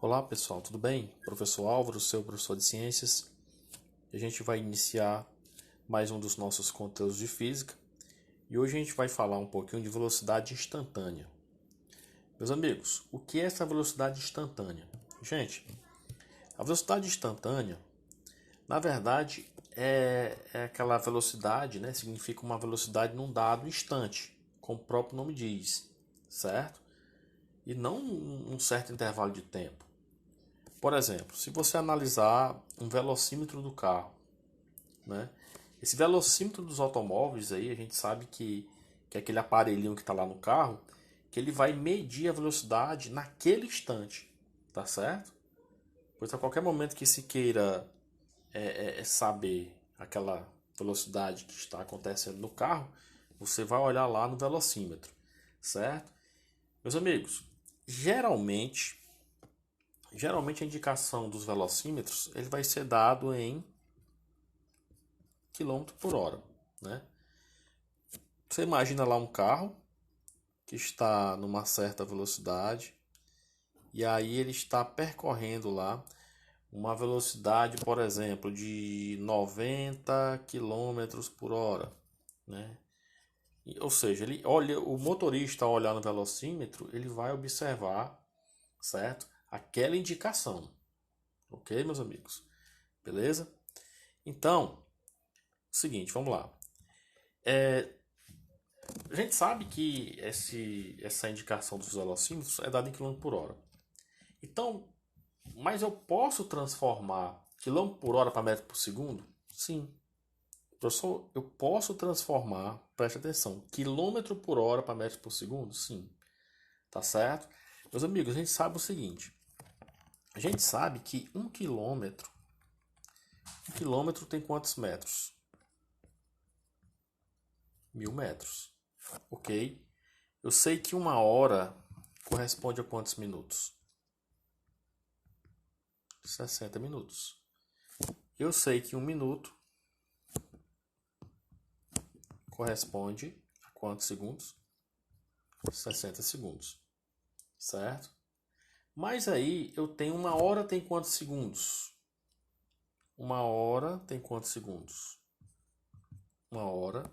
Olá pessoal, tudo bem? Professor Álvaro, seu professor de ciências. A gente vai iniciar mais um dos nossos conteúdos de física e hoje a gente vai falar um pouquinho de velocidade instantânea. Meus amigos, o que é essa velocidade instantânea? Gente, a velocidade instantânea, na verdade, é aquela velocidade, né? Significa uma velocidade num dado instante, como o próprio nome diz, certo? E não um certo intervalo de tempo. Por exemplo, se você analisar um velocímetro do carro, né? Esse velocímetro dos automóveis aí, a gente sabe que é aquele aparelhinho que está lá no carro, que ele vai medir a velocidade naquele instante, tá certo? Pois a qualquer momento que se queira saber aquela velocidade que está acontecendo no carro, você vai olhar lá no velocímetro, certo? Meus amigos, geralmente a indicação dos velocímetros ele vai ser dado em quilômetro por hora, né? Você imagina lá um carro que está numa certa velocidade e aí ele está percorrendo lá uma velocidade, por exemplo, de 90 quilômetros por hora, né? Ou seja, ele olha, o motorista ao olhar no velocímetro, ele vai observar, certo? Aquela indicação, ok, meus amigos? Beleza? Então, seguinte, vamos lá. A gente sabe que essa indicação dos velocímetros é dada em quilômetro por hora. Então, mas eu posso transformar quilômetro por hora para metro por segundo? Sim. Professor, eu posso transformar, preste atenção, quilômetro por hora para metro por segundo? Sim. Tá certo? Meus amigos, a gente sabe o seguinte. A gente sabe que um quilômetro tem quantos metros? 1.000 metros. Ok? Eu sei que uma hora corresponde a quantos minutos? 60 minutos. Eu sei que um minuto corresponde a quantos segundos? 60 segundos. Certo? Mas aí eu tenho uma hora tem quantos segundos? Uma hora tem quantos segundos? Uma hora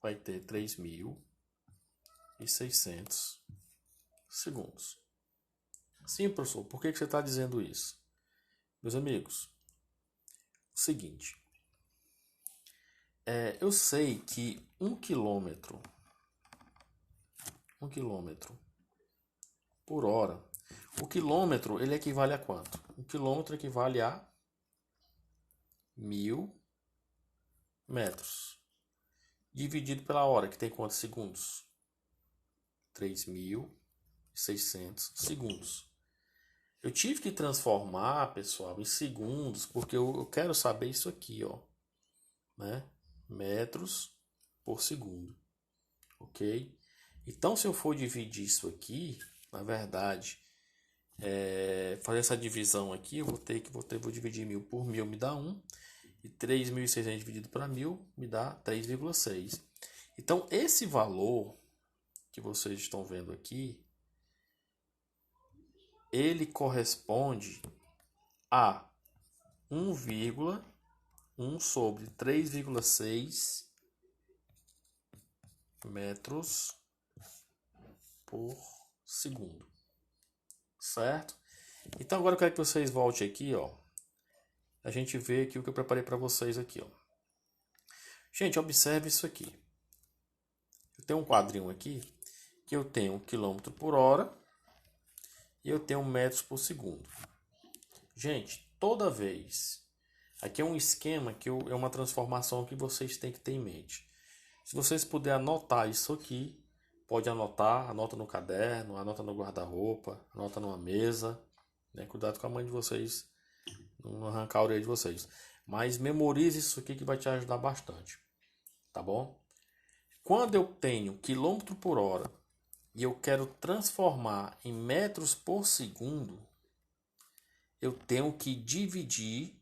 vai ter 3.600 segundos. Sim, professor, por que você está dizendo isso? Meus amigos, o seguinte, eu sei que um quilômetro por hora, o quilômetro ele equivale a quanto? Um quilômetro equivale a 1.000 metros, dividido pela hora, que tem quantos segundos? 3.600 segundos. Eu tive que transformar, pessoal, em segundos, porque eu quero saber isso aqui, ó, né? Metros por segundo, ok? Então, se eu for dividir isso aqui, na verdade, fazer essa divisão aqui, eu vou dividir 1.000 por 1.000 me dá 1, e 3.600 dividido para 1.000 me dá 3,6. Então, esse valor que vocês estão vendo aqui, ele corresponde a 1,1 sobre 3,6 metros por segundo, certo? Então agora eu quero que vocês voltem aqui, ó. A gente vê aqui o que eu preparei para vocês aqui, ó. Gente, observe isso aqui. Eu tenho um quadrinho aqui que eu tenho quilômetro por hora e eu tenho metros por segundo. Gente, toda vez aqui é um esquema é uma transformação que vocês têm que ter em mente. Se vocês puderem anotar isso aqui, pode anotar, anota no caderno, anota no guarda-roupa, anota numa mesa, né? Cuidado com a mãe de vocês, não arrancar a orelha de vocês. Mas memorize isso aqui que vai te ajudar bastante, tá bom? Quando eu tenho quilômetro por hora e eu quero transformar em metros por segundo, eu tenho que dividir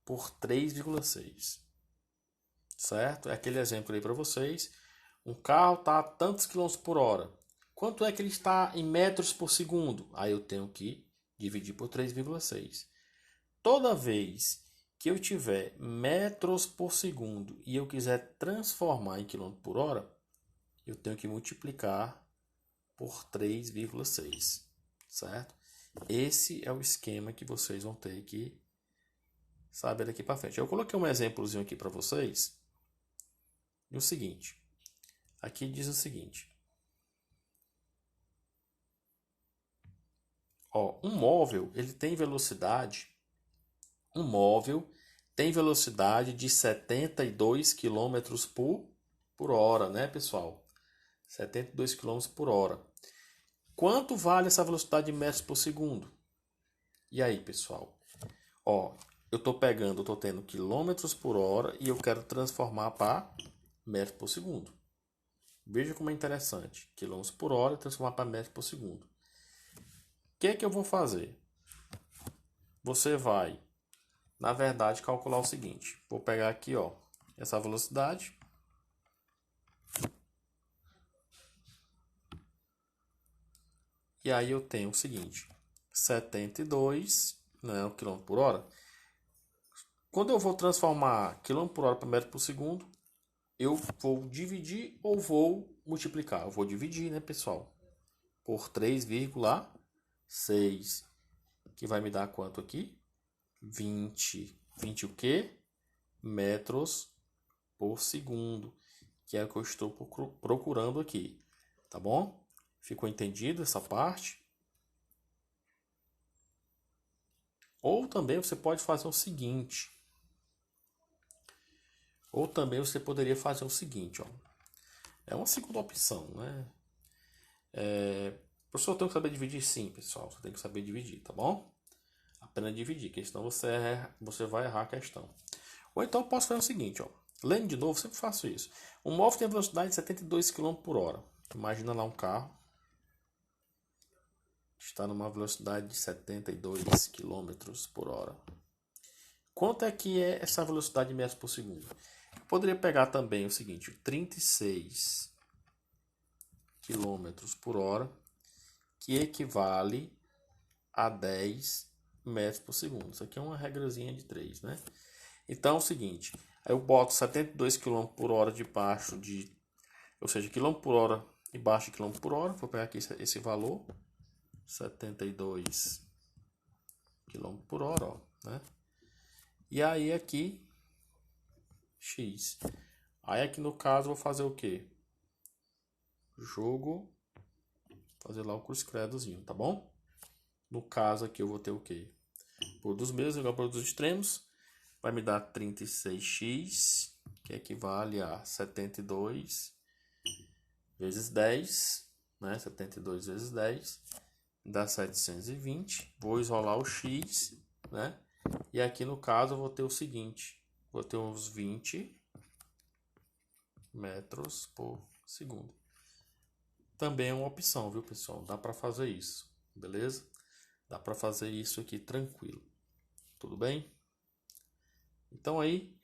por 3,6. Certo? É aquele exemplo aí para vocês. Um carro está a tantos quilômetros por hora. Quanto é que ele está em metros por segundo? Aí eu tenho que dividir por 3,6. Toda vez que eu tiver metros por segundo e eu quiser transformar em quilômetro por hora, eu tenho que multiplicar por 3,6, certo? Esse é o esquema que vocês vão ter que saber daqui para frente. Eu coloquei um exemplozinho aqui para vocês. E o seguinte, aqui diz o seguinte. Ó, um móvel tem velocidade de 72 quilômetros por hora, né, pessoal? 72 quilômetros por hora. Quanto vale essa velocidade em metros por segundo? E aí, pessoal? Ó, eu estou tendo quilômetros por hora e eu quero transformar para metros por segundo. Veja como é interessante. Quilômetros por hora e transformar para metros por segundo. O que é que eu vou fazer? Você vai, na verdade, calcular o seguinte. Vou pegar aqui, ó, essa velocidade. E aí eu tenho o seguinte. 72, né, km por hora. Quando eu vou transformar km por hora para metro por segundo, eu vou dividir ou vou multiplicar? Eu vou dividir, né, pessoal? Por 3,6, que vai me dar quanto aqui? 20 o quê? Metros por segundo, que é o que eu estou procurando aqui, tá bom? Ficou entendido essa parte? Ou também você pode fazer o seguinte. Ou também você poderia fazer o seguinte, ó. É uma segunda opção, né? Professor, eu tenho que saber dividir? Sim, pessoal. Você tem que saber dividir, tá bom? Apenas dividir, que senão você vai errar a questão. Ou então eu posso fazer o seguinte, ó. Lendo de novo, sempre faço isso. Um móvel tem velocidade de 72 km por hora. Imagina lá um carro. Está numa velocidade de 72 km por hora. Quanto é que é essa velocidade em metros por segundo? Eu poderia pegar também o seguinte, 36 km por hora, que equivale a 10 metros por segundo. Isso aqui é uma regrazinha de 3, né? Então é o seguinte, aí eu boto 72 km por hora debaixo de, ou seja, km por hora debaixo de km por hora. Vou pegar aqui esse valor, 72 km por hora, ó, né? E aí aqui, x. Aí aqui no caso eu vou fazer o quê? Jogo, fazer lá o cruz credozinho, tá bom? No caso aqui eu vou ter o quê? Produtos mesmos igual a produtos extremos. Vai me dar 36x, que equivale a 72 vezes 10, né? 72 vezes 10 dá 720. Vou isolar o x, né? E aqui no caso eu vou ter o seguinte, vou ter uns 20 metros por segundo. Também é uma opção, viu, pessoal? Dá para fazer isso, beleza? Dá para fazer isso aqui tranquilo. Tudo bem? Então aí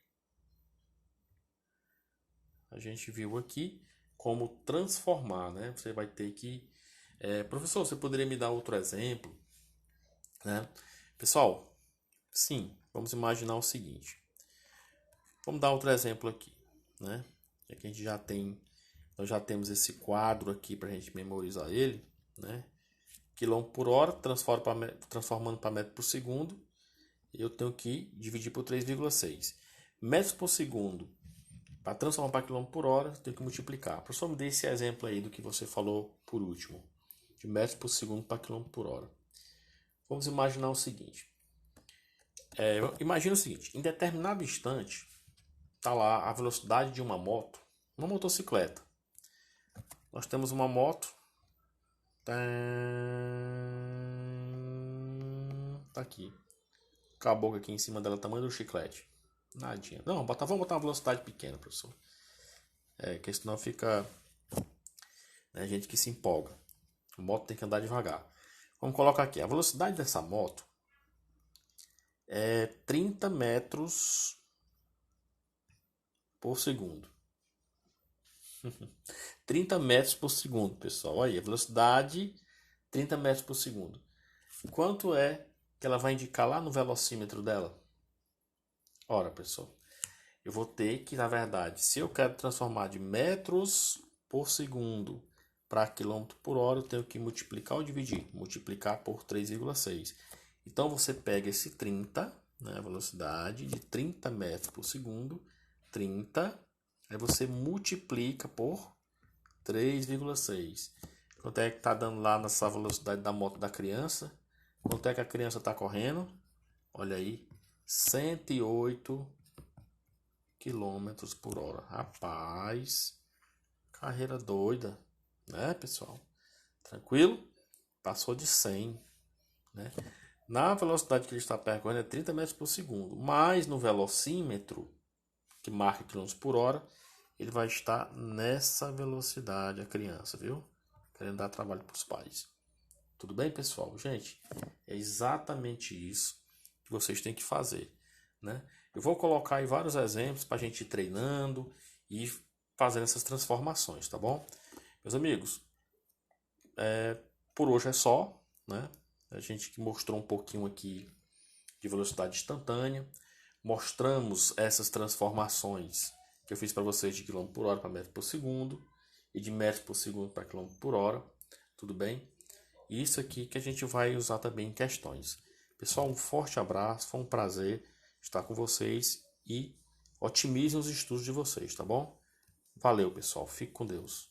a gente viu aqui como transformar, né? Você vai ter que... professor, você poderia me dar outro exemplo? Né? Pessoal, sim, vamos imaginar o seguinte. Vamos dar outro exemplo aqui, né? Aqui a gente já tem... Nós já temos esse quadro aqui para a gente memorizar ele, né? Quilômetro por hora, transformando para metro por segundo. Eu tenho que dividir por 3,6. Metros por segundo, para transformar para quilômetro por hora, eu tenho que multiplicar. Professor, me dê esse exemplo aí do que você falou por último. De metros por segundo para quilômetro por hora. Vamos imaginar o seguinte. Imagina o seguinte. Em determinado instante, está lá a velocidade de uma moto, uma motocicleta. Nós temos uma moto. Tá aqui. Caboclo aqui em cima dela, tamanho do chiclete. Nadinha. Não, vamos botar uma velocidade pequena, professor. Que senão fica... Né, gente que se empolga. A moto tem que andar devagar. Vamos colocar aqui. A velocidade dessa moto é 30 metros por segundo. 30 metros por segundo, pessoal. Aí, a velocidade 30 metros por segundo. Quanto é que ela vai indicar lá no velocímetro dela? Ora, pessoal, eu vou ter que, na verdade, se eu quero transformar de metros por segundo para quilômetro por hora, eu tenho que multiplicar ou dividir? Multiplicar por 3,6. Então, você pega esse 30, né, a velocidade de 30 metros por segundo, 30, aí você multiplica por 3,6. Quanto é que está dando lá nessa velocidade da moto da criança? Quanto é que a criança está correndo? Olha aí, 108 quilômetros por hora. Rapaz, carreira doida, né, pessoal? Tranquilo? Passou de 100, né? Na velocidade que ele está percorrendo é 30 metros por segundo, mas no velocímetro, que marca quilômetros por hora, ele vai estar nessa velocidade, a criança, viu? Querendo dar trabalho para os pais. Tudo bem, pessoal? Gente, é exatamente isso que vocês têm que fazer, né? Eu vou colocar aí vários exemplos para a gente ir treinando e fazendo essas transformações, tá bom? Meus amigos, por hoje é só, né? A gente mostrou um pouquinho aqui de velocidade instantânea, mostramos essas transformações que eu fiz para vocês de quilômetro por hora para metro por segundo e de metro por segundo para quilômetro por hora, tudo bem? Isso aqui que a gente vai usar também em questões. Pessoal, um forte abraço, foi um prazer estar com vocês e otimizem os estudos de vocês, tá bom? Valeu, pessoal, fique com Deus.